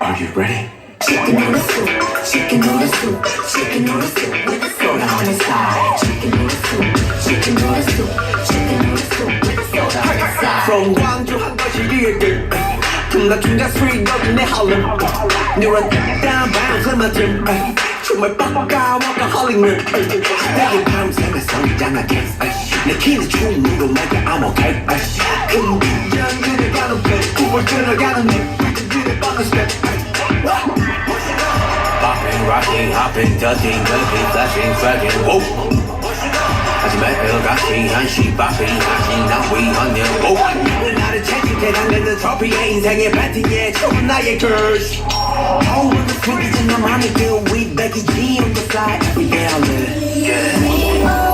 Are you ready? Chicken noodle soup, chicken noodle soup, chicken noodle soup with a soda on the side. Chicken noodle soup, chicken noodle soup, chicken noodle soup with a soda on the side. From 광주 한 것이 리얼들 퉁가퉁가 스트리트 여기 내 Harlem Near down bounce in my gym 춤을 빡까 workaholic 내게 밤새며 성장하게 내 키는 춤으로 make it I'm okay 큰 비전들을 가는 배 꿈을 들어가는 내 비전들을 뻗는 step Popping, rocking, hopping, ducking, ducking, flashing, dragging, whoa 하지만 일각시 한시 바삐 하시 난 위헌일 오 나를 채찍해랑 내는 트로피의 인생의 배팅에 처음 나의 curse 오늘도 숨기진 나만의 그 위백이지 on the side every day I live yeah.